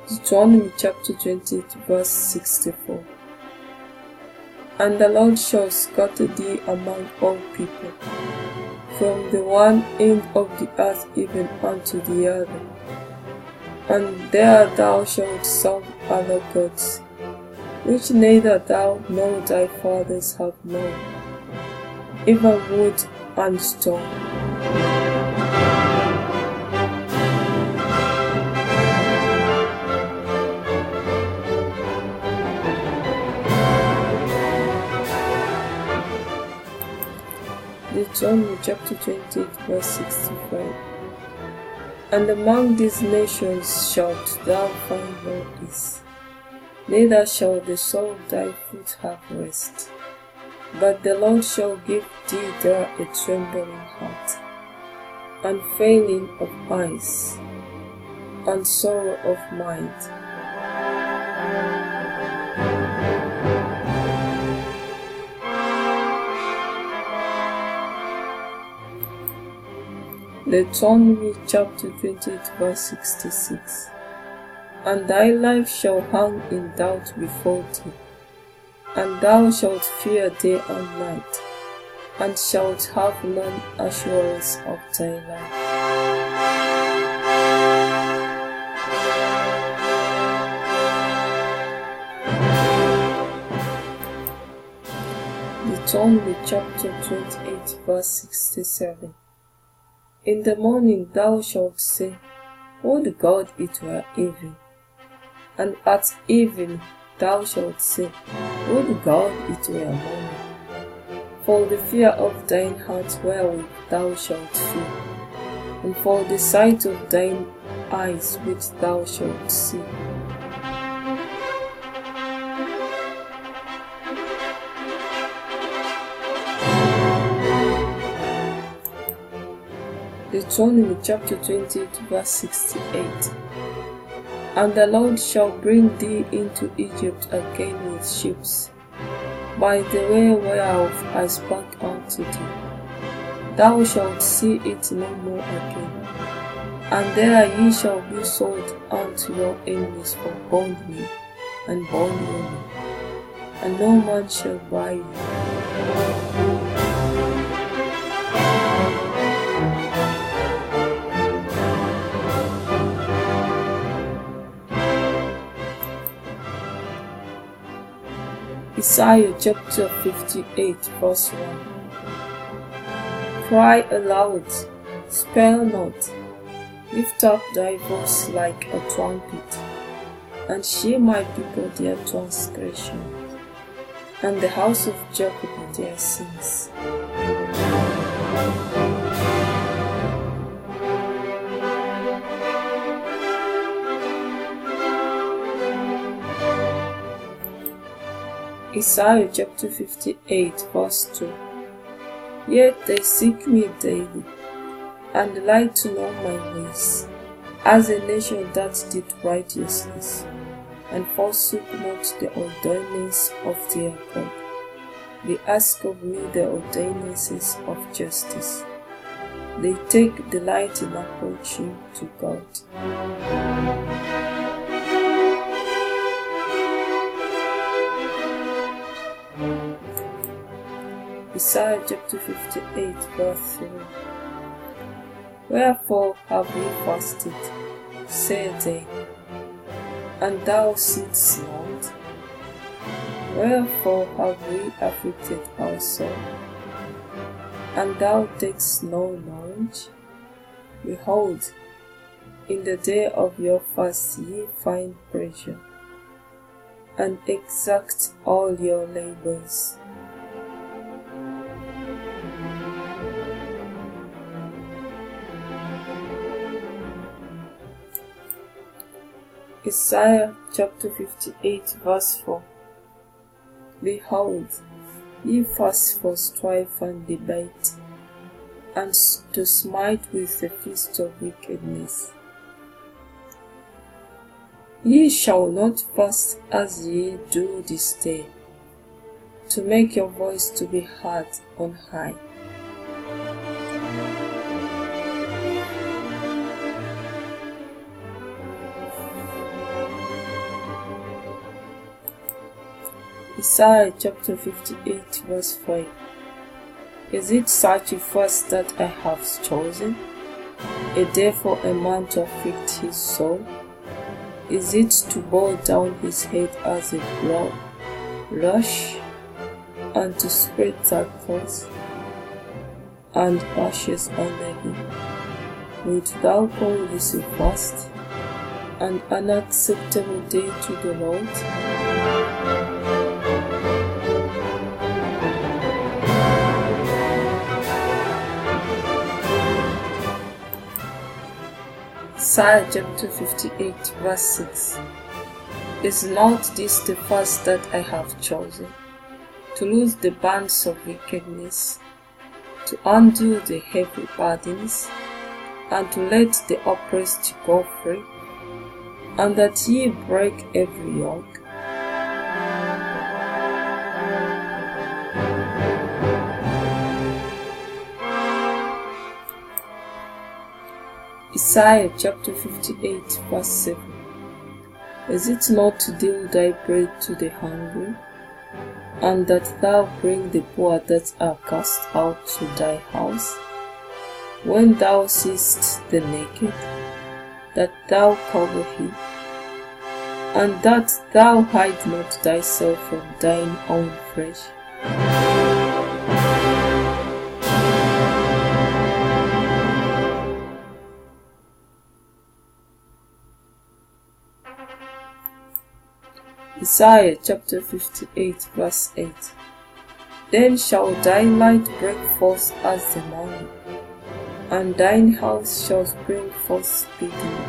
A: Deuteronomy chapter 28 verse 64. And the Lord shall scatter thee among all people, from the one end of the earth even unto the other. And there thou shalt serve other gods, which neither thou nor thy fathers have known, even wood and stone. Deuteronomy chapter 28 verse 65. And among these nations shalt thou find no ease, neither shall the sole of thy foot have rest, but the Lord shall give thee there a trembling heart, and failing of eyes, and sorrow of mind. Deuteronomy chapter 28 verse 66. And thy life shall hang in doubt before thee, and thou shalt fear day and night, and shalt have none assurance of thy life. Deuteronomy chapter 28 verse 67. In the morning thou shalt say, Would God it were evening. And at evening thou shalt say, Would God it were morning. For the fear of thine heart wherewith thou shalt fear, and for the sight of thine eyes which thou shalt see. Deuteronomy chapter 28 verse 68. And the Lord shall bring thee into Egypt again with ships, by the way whereof I spake unto thee. Thou shalt see it no more again. And there ye shall be sold unto your enemies for bondmen and bondwomen, and no man shall buy you. Isaiah chapter 58 verse 1. Cry aloud, spare not, lift up thy voice like a trumpet, and shear my people their transgressions, and the house of Jacob their sins. Isaiah chapter 58 verse 2. Yet they seek me daily, and like to know my ways, as a nation that did righteousness, and forsook not the ordinance of their God. They ask of me the ordinances of justice. They take delight in approaching to God. Isaiah chapter 58 verse 3. Wherefore have we fasted, say they, and thou sittest not? Wherefore have we afflicted our soul, and thou takest no knowledge? Behold, in the day of your fast ye find pleasure, and exact all your labors. Isaiah chapter 58 verse 4. Behold, ye fast for strife and debate, and to smite with the fist of wickedness. Ye shall not fast as ye do this day, to make your voice to be heard on high. Isaiah chapter 58 verse 5. Is it such a fast that I have chosen, a day for a man to afflict his soul? Is it to bow down his head as a blush, and to spread sackcloth and ashes under him? Wilt thou call this a fast, and an acceptable day to the Lord? Isaiah chapter 58 verse 6. Is not this the fast that I have chosen, to loose the bands of wickedness, to undo the heavy burdens, and to let the oppressed go free, and that ye break every yoke? Isaiah chapter 58 verse 7. Is it not to deal thy bread to the hungry, and that thou bring the poor that are cast out to thy house? When thou seest the naked, that thou cover him, and that thou hide not thyself from thine own flesh? Isaiah chapter 58 verse 8. Then shall thy light break forth as the morning, and thine house shall spring forth speedily,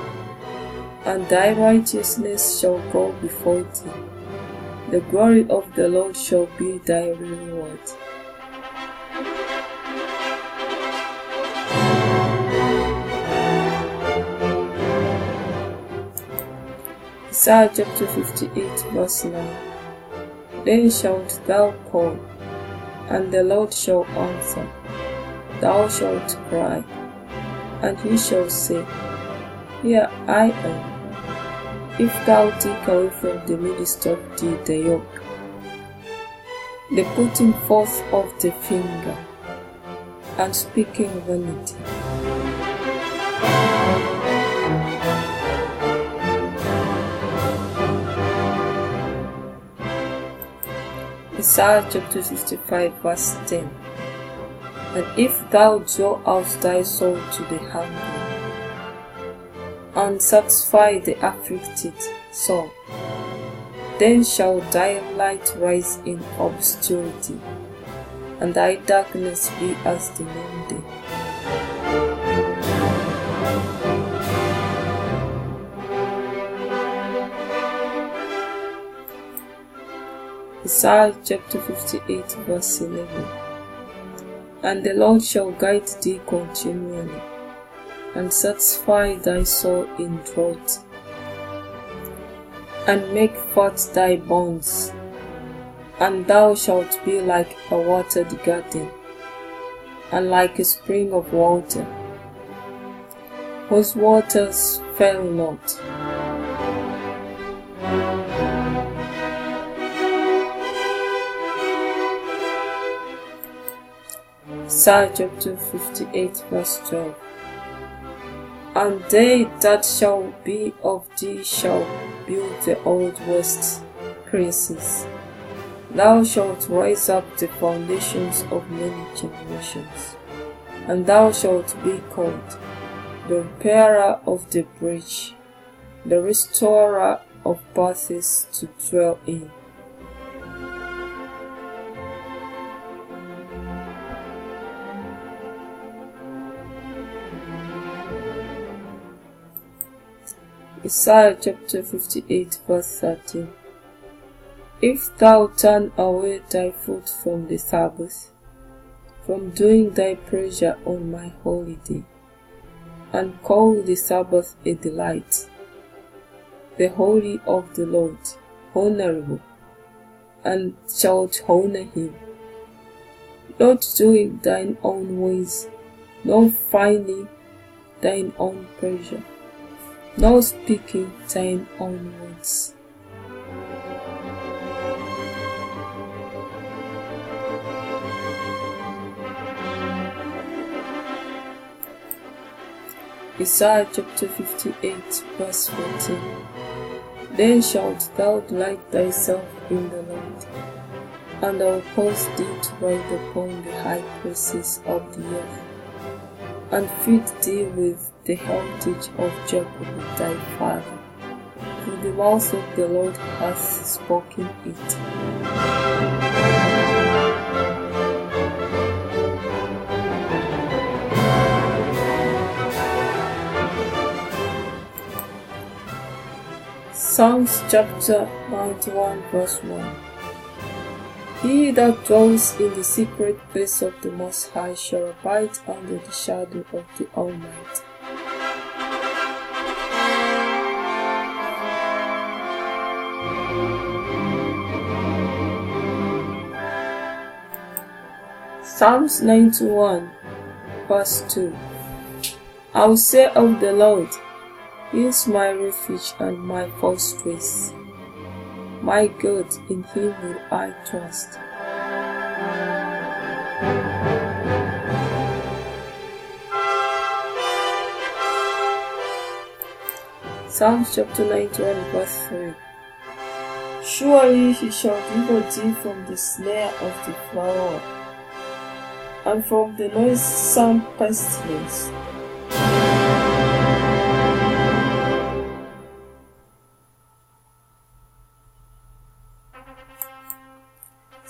A: and thy righteousness shall go before thee. The glory of the Lord shall be thy reward. Isaiah chapter 58 verse 9. Then shalt thou call, and the Lord shall answer. Thou shalt cry, and he shall say, Here I am. If thou take away from the midst of thee the yoke, the putting forth of the finger, and speaking vanity. Isaiah chapter 55 verse 10. And if thou draw out thy soul to the hungry, and satisfy the afflicted soul, then shall thy light rise in obscurity, and thy darkness be as the noonday. Isaiah chapter 58 verse 11. And the Lord shall guide thee continually, and satisfy thy soul in drought, and make fat thy bones, and thou shalt be like a watered garden, and like a spring of water, whose waters fail not. Isaiah chapter 58 verse 12. And they that shall be of thee shall build the old west places. Thou shalt rise up the foundations of many generations, and thou shalt be called the repairer of the breach, the restorer of paths to dwell in. Isaiah chapter 58 verse 13. If thou turn away thy foot from the Sabbath, from doing thy pleasure on my holy day, and call the Sabbath a delight, the holy of the Lord honorable, and shalt honor him, not doing thine own ways, nor finding thine own pleasure, nor speaking thine own words. Isaiah chapter 58 verse 14. Then shalt thou delight thyself in the Lord, and I will cause thee to ride upon the high places of the earth, and feed thee with the heritage of Jacob thy father, for the mouth of the Lord hath spoken it. Psalms chapter 91 verse 1. He that dwells in the secret place of the Most High shall abide under the shadow of the Almighty. Psalms 91 verse 2. I will say of the Lord, He is my refuge and my fortress. My God, in Him will I trust. Psalms chapter 91 verse 3. Surely He shall deliver thee from the snare of the fowler, and from the noisome pestilence.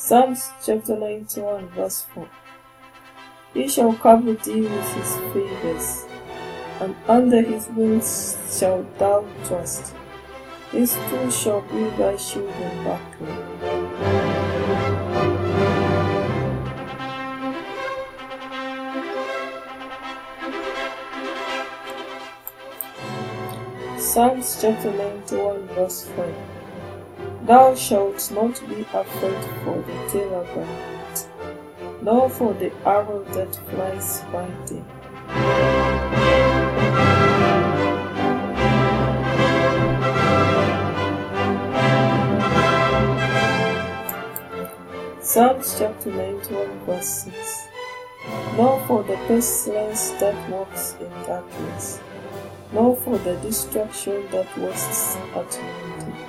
A: Psalms chapter 91 verse 4. He shall cover thee with his favours, and under his wings shalt thou trust. His truth shall be thy shield and buckler. Psalms chapter 91 verse 5. Thou shalt not be afraid for the terror by night, nor for the arrow that flies by day. Psalms chapter 91 verse 6. Nor for the pestilence that walks in darkness, nor for the destruction that wastes at noonday.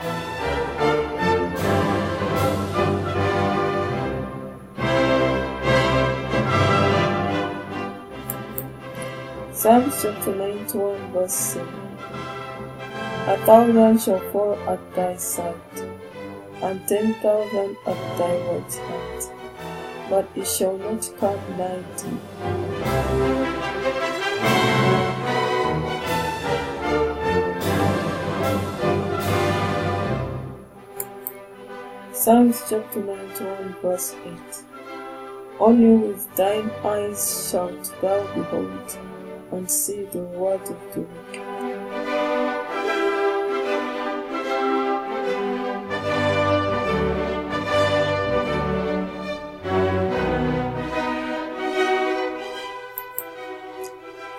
A: Psalms chapter 91 verse 7. 1,000 shall fall at thy side, and 10,000 at thy right hand, but it shall not come nigh thee. Psalms chapter 91 verse 8. Only with thine eyes shalt thou behold, and see the word of the wicked.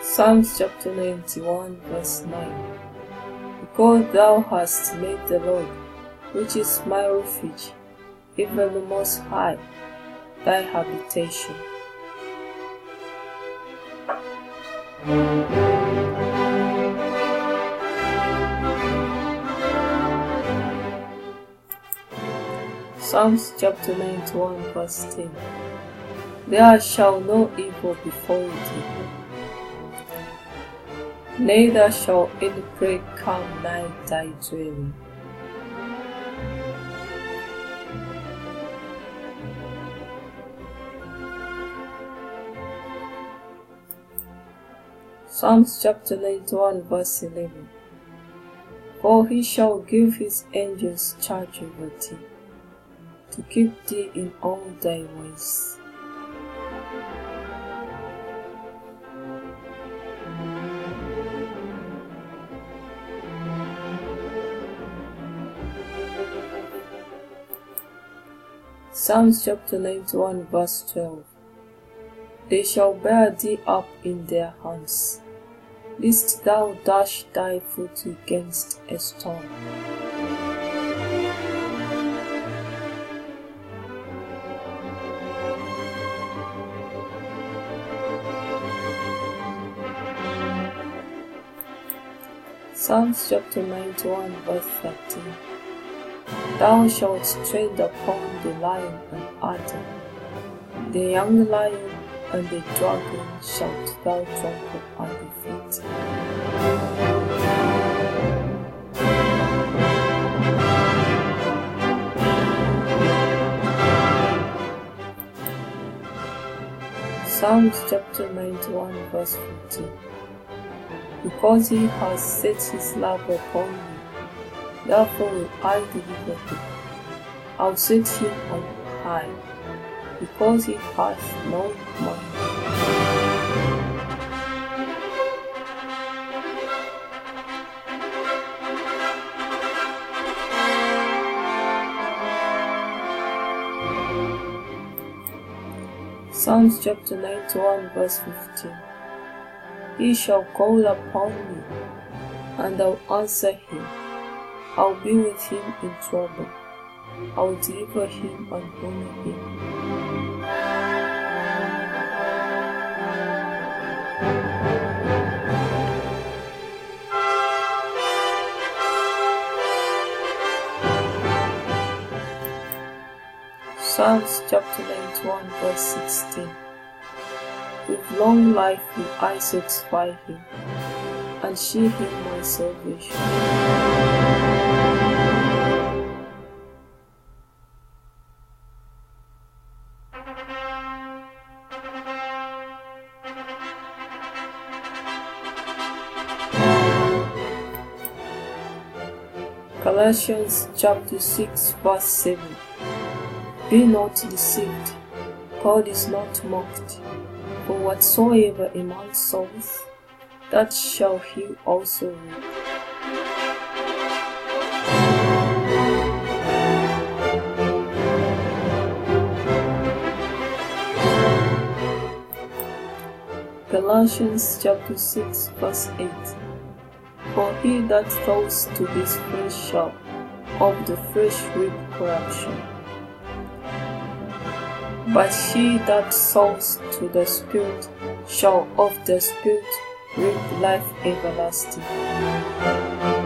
A: Psalms chapter 91 verse 9. Because thou hast made the Lord, which is my refuge, even the Most High, thy habitation. Psalms chapter 91 verse 10. There shall no evil befall thee, neither shall any plague come nigh thy dwelling. Psalms chapter 91 verse 11. For he shall give his angels charge over thee, to keep thee in all thy ways. Psalms chapter 91 verse 12. They shall bear thee up in their hands, lest thou dash thy foot against a stone. Psalms chapter 91 verse 13. Thou shalt tread upon the lion and adder, the young lion and the dragon shalt thou trample under feet. Psalms chapter 91 verse 14. Because he has set his love upon me, therefore will I deliver him. I'll set him on high, because he hath known my name. Psalms chapter 91 verse 15. He shall call upon me, and I'll answer him. I'll be with him in trouble. I'll deliver him and honor him. Psalms chapter 91 verse 16. With long life will I satisfy him, and shew him my salvation. Galatians chapter 6 verse 7. Be not deceived, God is not mocked. For whatsoever a man soweth, that shall he also reap. Galatians chapter 6 verse 8. For he that sows to his flesh shall of the flesh reap corruption, but he that sows to the Spirit shall of the Spirit reap life everlasting.